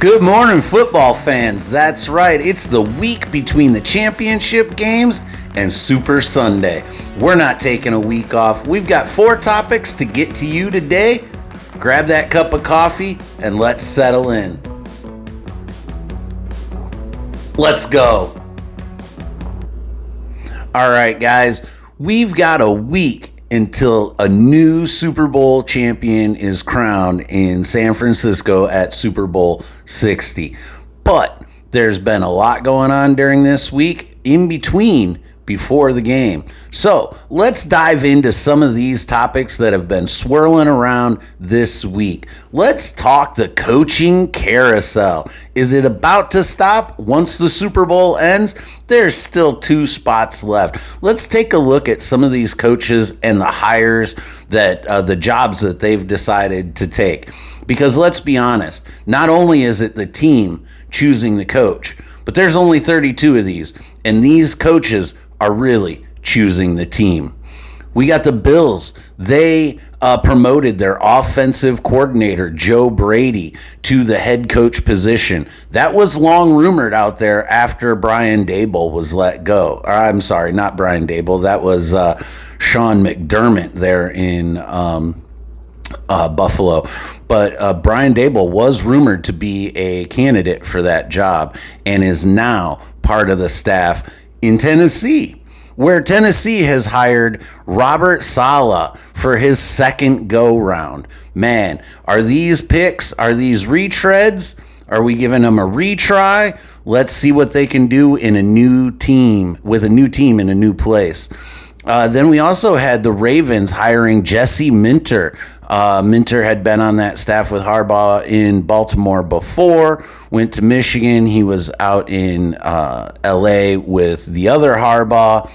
Good morning, football fans. That's right. It's the week between the championship games and Super Sunday. We're not taking a week off. We've got 4 topics to get to you today. Grab that cup of coffee and let's settle in. Let's go. All right, guys. We've got a week until a new Super Bowl champion is crowned in San Francisco at Super Bowl 60. But there's been a lot going on during this week in between before the game. So let's dive into some of these topics that have been swirling around this week. Let's talk the coaching carousel. Is it about to stop once the Super Bowl ends? There's still 2 spots left. Let's take a look at some of these coaches and the hires that the jobs that they've decided to take. Because let's be honest, not only is it the team choosing the coach, but there's only 32 of these, and these coaches are really choosing the team. We got the Bills. They promoted their offensive coordinator, Joe Brady, to the head coach position. That was long rumored out there after Brian Daboll was let go. I'm sorry, not Brian Daboll. That was Sean McDermott there in Buffalo. But Brian Daboll was rumored to be a candidate for that job and is now part of the staff in Tennessee, where Tennessee has hired Robert Saleh for his second go-round. Man, are these picks, are these retreads? Are we giving them a retry? Let's see what they can do in a new team, with a new team in a new place. Then we also had the Ravens hiring Jesse Minter. Minter had been on that staff with Harbaugh in Baltimore before, went to Michigan. He was out in LA with the other Harbaugh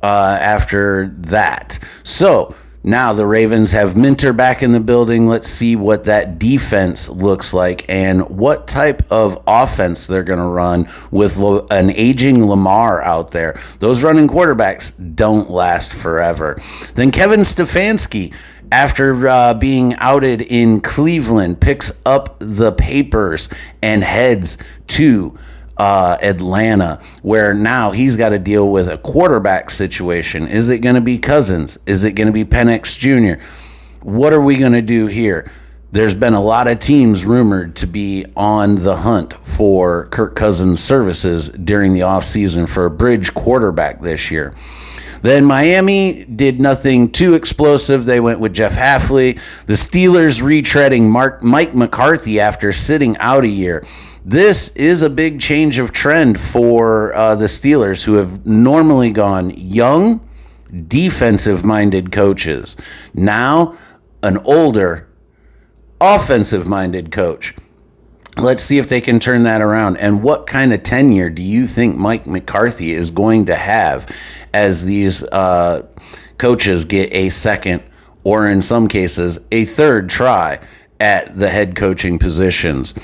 after that. So now the Ravens have Minter back in the building. Let's see what that defense looks like and what type of offense they're going to run with an aging Lamar out there. Those running quarterbacks don't last forever. Then Kevin Stefanski, after being outed in Cleveland, picks up the papers and heads to Atlanta, where now he's got to deal with a quarterback situation. Is it going to be Cousins? Is it going to be Penix Jr.? What are we going to do here? There's been a lot of teams rumored to be on the hunt for Kirk Cousins' services during the offseason for a bridge quarterback this year. Then Miami did nothing too explosive. They went with Jeff Hafley. The Steelers retreading Mike McCarthy after sitting out a year. This is a big change of trend for the Steelers, who have normally gone young, defensive-minded coaches. Now, an older, offensive-minded coach. Let's see if they can turn that around. And what kind of tenure do you think Mike McCarthy is going to have as these coaches get a second, or in some cases, a third try at the head coaching positions?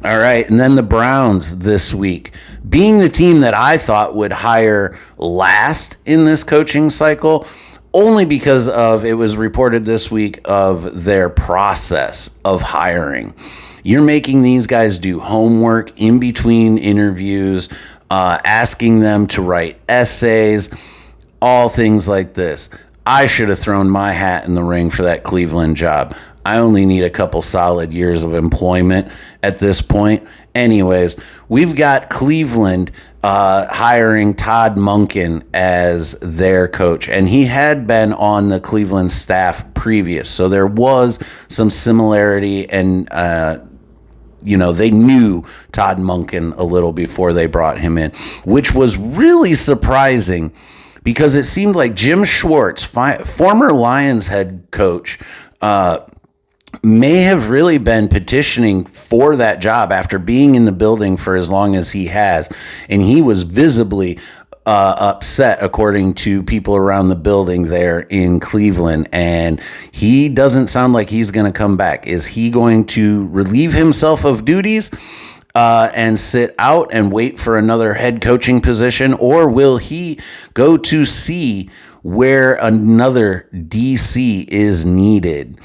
All right, and then the Browns this week, being the team that I thought would hire last in this coaching cycle, only because of, it was reported this week, of their process of hiring. You're making these guys do homework in between interviews, asking them to write essays, all things like this. I should have thrown my hat in the ring for that Cleveland job. I only need a couple solid years of employment at this point. Anyways, we've got Cleveland hiring Todd Monken as their coach, and he had been on the Cleveland staff previous, so there was some similarity, and they knew Todd Monken a little before they brought him in, which was really surprising because it seemed like Jim Schwartz, former Lions head coach, may have really been petitioning for that job after being in the building for as long as he has. And he was visibly upset, according to people around the building there in Cleveland. And he doesn't sound like he's going to come back. Is he going to relieve himself of duties and sit out and wait for another head coaching position? Or will he go to see where another DC is needed?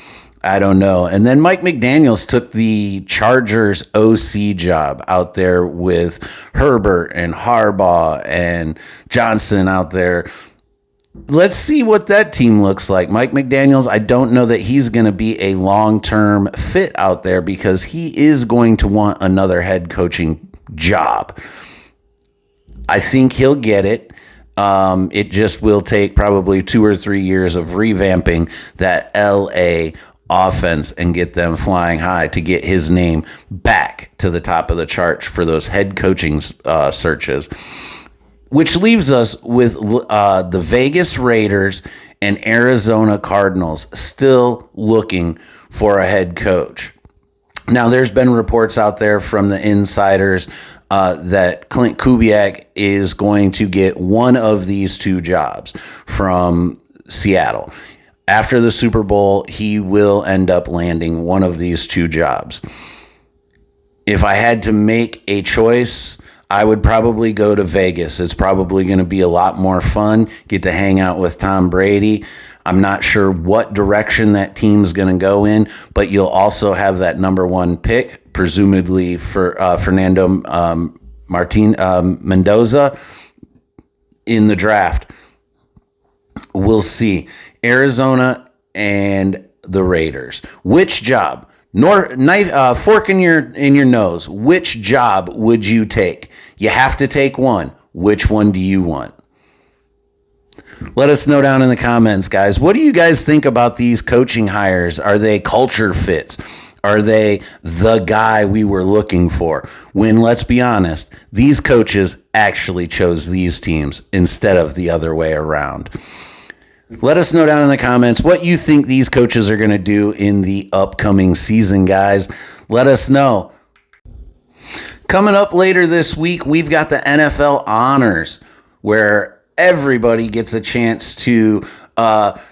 I don't know. And then Mike McDaniels took the Chargers OC job out there with Herbert and Harbaugh and Johnson out there. Let's see what that team looks like. Mike McDaniels, I don't know that he's going to be a long-term fit out there because he is going to want another head coaching job. I think he'll get it. It just will take probably 2 or 3 years of revamping that LA offense and get them flying high to get his name back to the top of the charts for those head coaching searches. Which leaves us with the Vegas Raiders and Arizona Cardinals still looking for a head coach. Now, there's been reports out there from the insiders that Clint Kubiak is going to get one of these 2 jobs from Seattle. After the Super Bowl, he will end up landing one of these 2 jobs. If I had to make a choice, I would probably go to Vegas. It's probably going to be a lot more fun. Get to hang out with Tom Brady. I'm not sure what direction that team's going to go in, but you'll also have that number 1 pick, presumably for Fernando Mendoza in the draft. We'll see. Arizona and the Raiders. Which job? Fork in your nose. Which job would you take? You have to take one. Which one do you want? Let us know down in the comments, guys. What do you guys think about these coaching hires? Are they culture fits? Are they the guy we were looking for? When, let's be honest, these coaches actually chose these teams instead of the other way around. Let us know down in the comments what you think these coaches are going to do in the upcoming season, guys. Let us know. Coming up later this week, we've got the NFL Honors, where everybody gets a chance to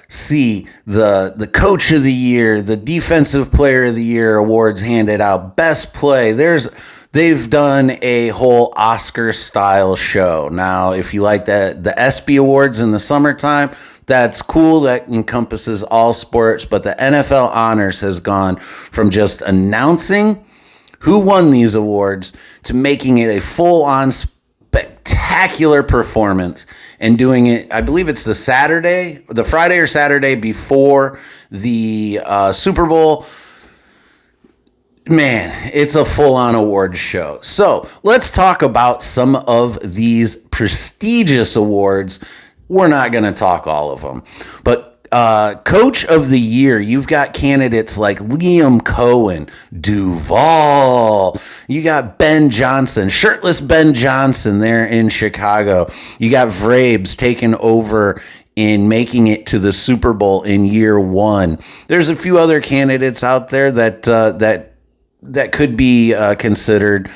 see the Coach of the Year, the Defensive Player of the Year awards handed out, Best Play. They've done a whole Oscar-style show. Now, if you like the ESPY Awards in the summertime, that's cool. That encompasses all sports. But the NFL Honors has gone from just announcing who won these awards to making it a full-on spectacular performance and doing it, I believe it's the Friday or Saturday before the Super Bowl. Man, it's a full-on award show. So let's talk about some of these prestigious awards. We're not going to talk all of them. But Coach of the Year, you've got candidates like Liam Cohen, Duval. You got Ben Johnson, shirtless Ben Johnson there in Chicago. You got Vrabes taking over in making it to the Super Bowl in year 1. There's a few other candidates out there that could be considered.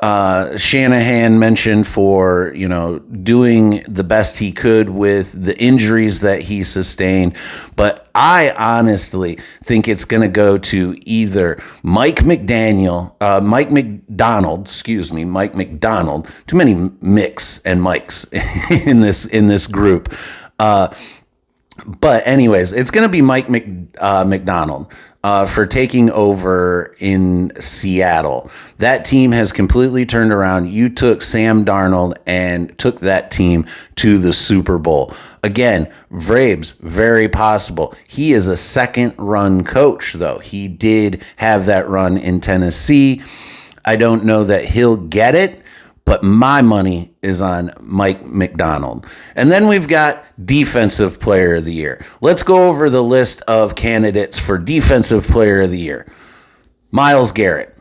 Shanahan mentioned for, doing the best he could with the injuries that he sustained. But I honestly think it's going to go to either Mike McDonald. Too many Micks and Mikes in this group. But anyways, it's going to be Mike McDonald for taking over in Seattle. That team has completely turned around. You took Sam Darnold and took that team to the Super Bowl. Again, Vrabes, very possible. He is a second-run coach, though. He did have that run in Tennessee. I don't know that he'll get it, but my money is on Mike McDonald. And then we've got Defensive Player of the Year. Let's go over the list of candidates for Defensive Player of the Year. Myles Garrett.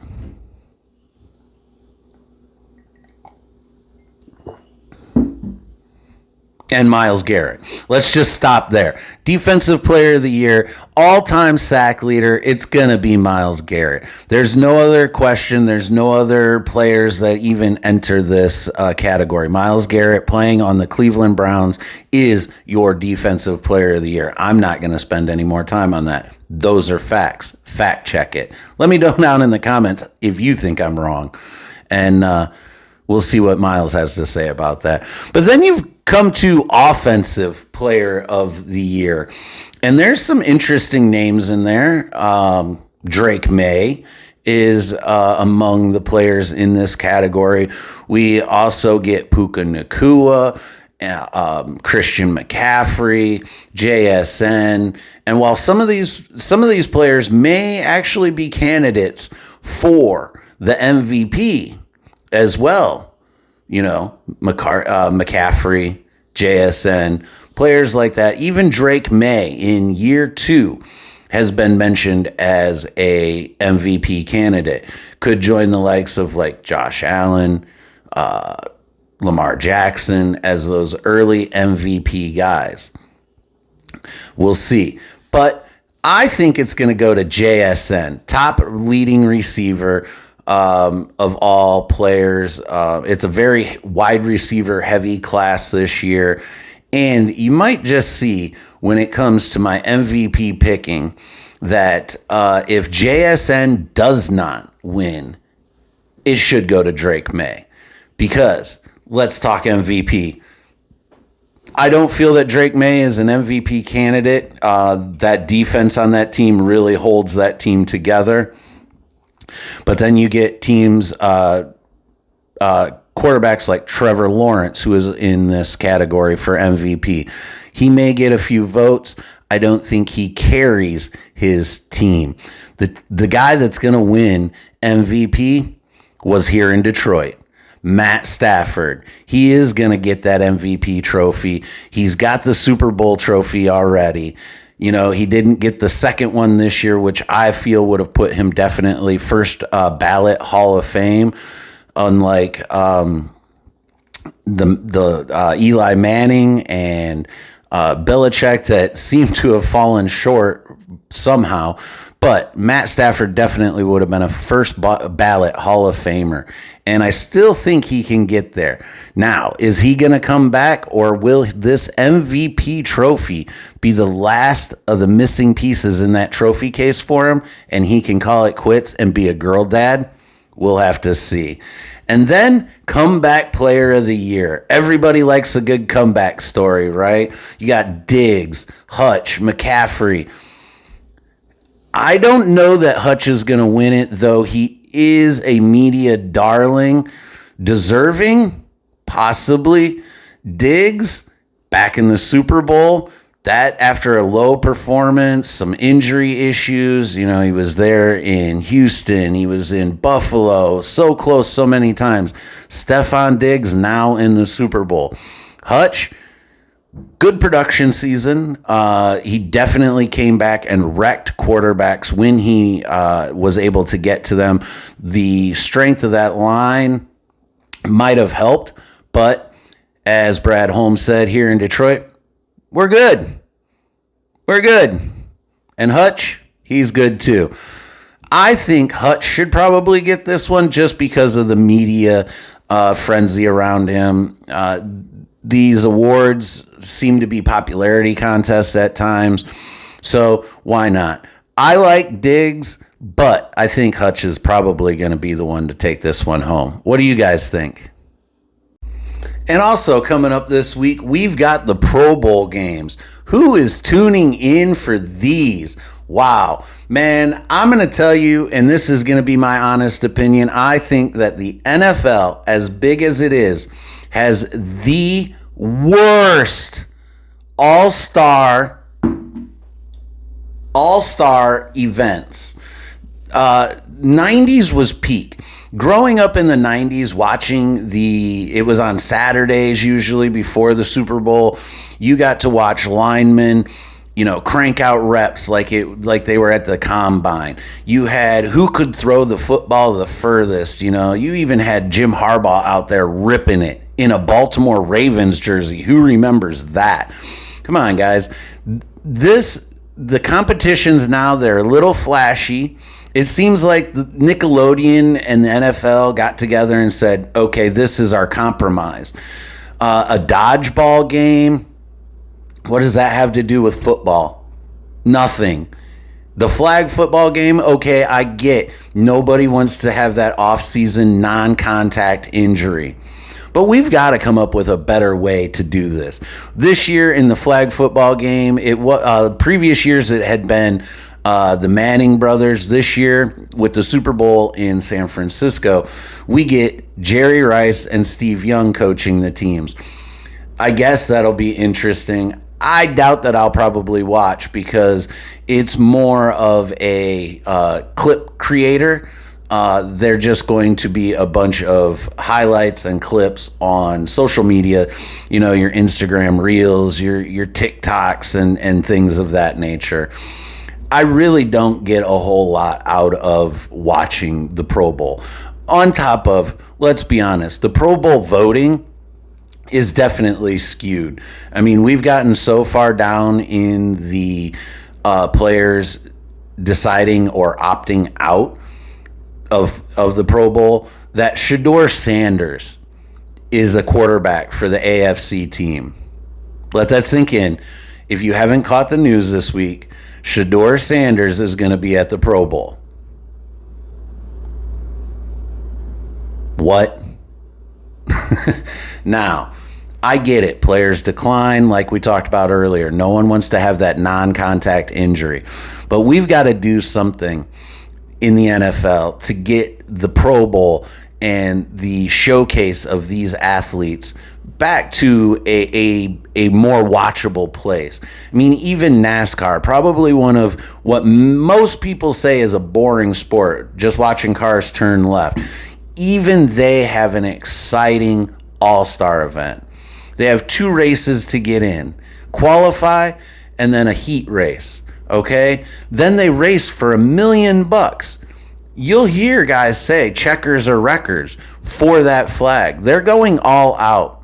And Myles Garrett. Let's just stop there. Defensive Player of the Year, all-time sack leader, it's going to be Myles Garrett. There's no other question. There's no other players that even enter this category. Myles Garrett playing on the Cleveland Browns is your Defensive Player of the Year. I'm not going to spend any more time on that. Those are facts. Fact check it. Let me know down in the comments if you think I'm wrong. And we'll see what Myles has to say about that. But then you've come to offensive player of the year. And there's some interesting names in there. Drake May is among the players in this category. We also get Puka Nacua, Christian McCaffrey, JSN, and while some of these players may actually be candidates for the MVP as well, you know, McCaffrey, JSN, players like that, even Drake May in year 2 has been mentioned as a MVP candidate. Could join the likes of like Josh Allen, Lamar Jackson as those early MVP guys. We'll see. But I think it's going to go to JSN, top leading receiver of all players. It's a very wide receiver heavy class this year. And you might just see when it comes to my MVP picking that if JSN does not win, it should go to Drake May. Because let's talk MVP. I don't feel that Drake May is an MVP candidate. That defense on that team really holds that team together. But then you get teams, quarterbacks like Trevor Lawrence, who is in this category for MVP. He may get a few votes. I don't think he carries his team. The guy that's going to win MVP was here in Detroit. Matt Stafford. He is going to get that MVP trophy. He's got the Super Bowl trophy already. You know, he didn't get the second one this year, which I feel would have put him definitely first ballot Hall of Fame, unlike the Eli Manning and Belichick that seem to have fallen short somehow. But Matt Stafford definitely would have been a first ballot Hall of Famer. And I still think he can get there. Now, is he going to come back, or will this MVP trophy be the last of the missing pieces in that trophy case for him, and he can call it quits and be a girl dad? We'll have to see. And then comeback player of the year. Everybody likes a good comeback story, right? You got Diggs, Hutch, McCaffrey. I don't know that Hutch is going to win it, though he is a media darling. Deserving? Possibly. Diggs, back in the Super Bowl. That after a low performance, some injury issues, you know, he was there in Houston, he was in Buffalo, so close so many times. Stephon Diggs now in the Super Bowl. Hutch, good production season. He definitely came back and wrecked quarterbacks when he was able to get to them. The strength of that line might have helped, but as Brad Holmes said here in Detroit, we're good. We're good. And Hutch, he's good too. I think Hutch should probably get this one just because of the media frenzy around him. These awards seem to be popularity contests at times, so why not? I like Diggs, but I think Hutch is probably going to be the one to take this one home. What do you guys think? And also coming up this week, we've got the Pro Bowl games. Who is tuning in for these? Wow, man, I'm going to tell you, and this is going to be my honest opinion, I think that the NFL, as big as it is, has the worst all-star events. 90s was peak. Growing up in the 90s, watching it was on Saturdays usually before the Super Bowl. You got to watch linemen, you know, crank out reps like they were at the combine. You had who could throw the football the furthest, you know. You even had Jim Harbaugh out there ripping it in a Baltimore Ravens jersey. Who remembers that? Come on, guys. The competitions now, they're a little flashy. It seems like the Nickelodeon and the NFL got together and said, okay, this is our compromise. A dodgeball game, what does that have to do with football? Nothing. The flag football game, okay, I get. Nobody wants to have that off-season non-contact injury. But we've got to come up with a better way to do this. This year in the flag football game, previous years it had been the Manning brothers. This year with the Super Bowl in San Francisco, we get Jerry Rice and Steve Young coaching the teams. I guess that'll be interesting. I doubt that I'll probably watch because it's more of a clip creator. They're just going to be a bunch of highlights and clips on social media, your Instagram reels, your TikToks and things of that nature. I really don't get a whole lot out of watching the Pro Bowl. On top of, let's be honest, the Pro Bowl voting is definitely skewed. I mean, we've gotten so far down in the players deciding or opting out of the Pro Bowl that Shedeur Sanders is a quarterback for the AFC team. Let that sink in. If you haven't caught the news this week, Shedeur Sanders is going to be at the Pro Bowl. What? Now, I get it. Players decline, like we talked about earlier. No one wants to have that non-contact injury. But we've got to do something in the NFL to get the Pro Bowl and the showcase of these athletes back to a more watchable place. I mean, even NASCAR, probably one of what most people say is a boring sport, just watching cars turn left. Even they have an exciting all-star event. They have 2 races to get in, qualify and then a heat race. Okay? Then they race for $1 million. You'll hear guys say checkers or wreckers for that flag. They're going all out.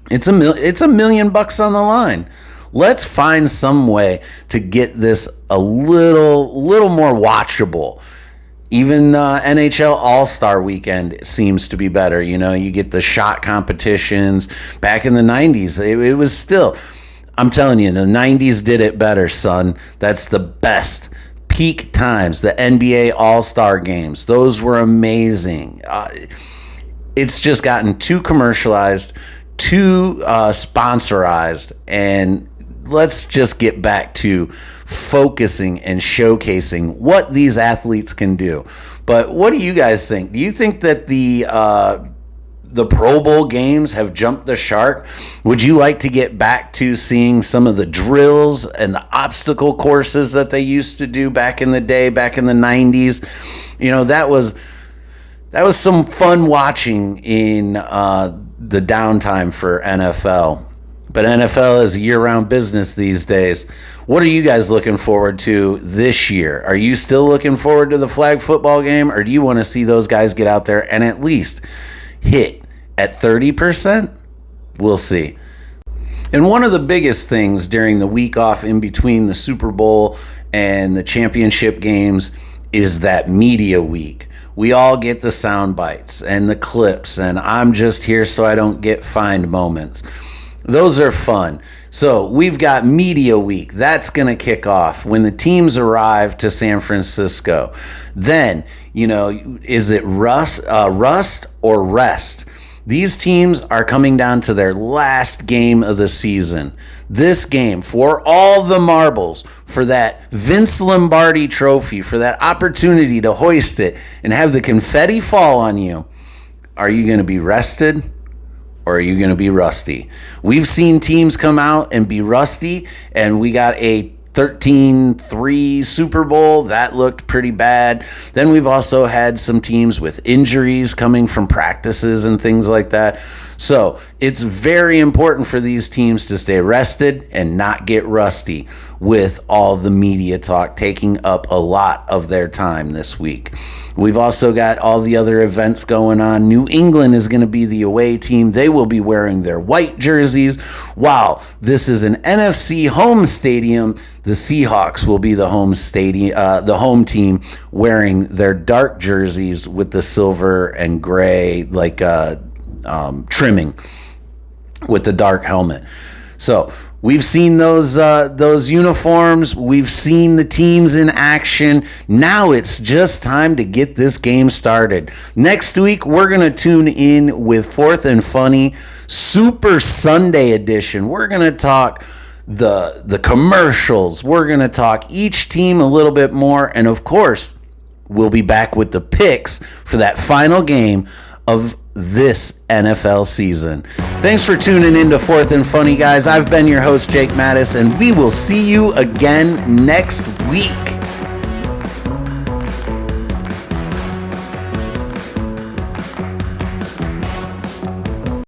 It's $1 million on the line. Let's find some way to get this a little more watchable. Even NHL All-Star Weekend seems to be better. You get the shot competitions. Back in the 90s, it was still, I'm telling you, the 90s did it better, son. That's the best. Peak times, the NBA All-Star games, those were amazing. It's just gotten too commercialized, too sponsorized, and let's just get back to focusing and showcasing what these athletes can do. But what do you guys think? Do you think that the Pro Bowl games have jumped the shark? Would you like to get back to seeing some of the drills and the obstacle courses that they used to do back in the day, back in the 90s? That was some fun watching in the downtime for NFL. But NFL is a year-round business these days. What are you guys looking forward to this year? Are you still looking forward to the flag football game, or do you want to see those guys get out there and at least hit at 30%? We'll see. And one of the biggest things during the week off in between the Super Bowl and the championship games is that media week. We all get the sound bites and the clips, and I'm just here so I don't get fined moments. Those are fun. So we've got Media Week. That's going to kick off when the teams arrive to San Francisco. Then, is it rust or rest? These teams are coming down to their last game of the season. This game, for all the marbles, for that Vince Lombardi trophy, for that opportunity to hoist it and have the confetti fall on you, are you going to be rested? Or are you going to be rusty? We've seen teams come out and be rusty, and we got a 13-3 Super Bowl. That looked pretty bad. Then we've also had some teams with injuries coming from practices and things like that. So it's very important for these teams to stay rested and not get rusty with all the media talk taking up a lot of their time this week. We've also got all the other events going on. New England is going to be the away team. They will be wearing their white jerseys. Wow, this is an NFC home stadium. The Seahawks will be the home team, wearing their dark jerseys with the silver and gray trimming with the dark helmet. So We've seen those uniforms. We've seen the teams in action. Now it's just time to get this game started. Next week, we're going to tune in with Fourth and Funny Super Sunday Edition. We're going to talk the commercials. We're going to talk each team a little bit more. And of course, we'll be back with the picks for that final game of this NFL season. Thanks for tuning in to Fourth and Funny, guys. I've been your host, Jake Mattis, and we will see you again next week.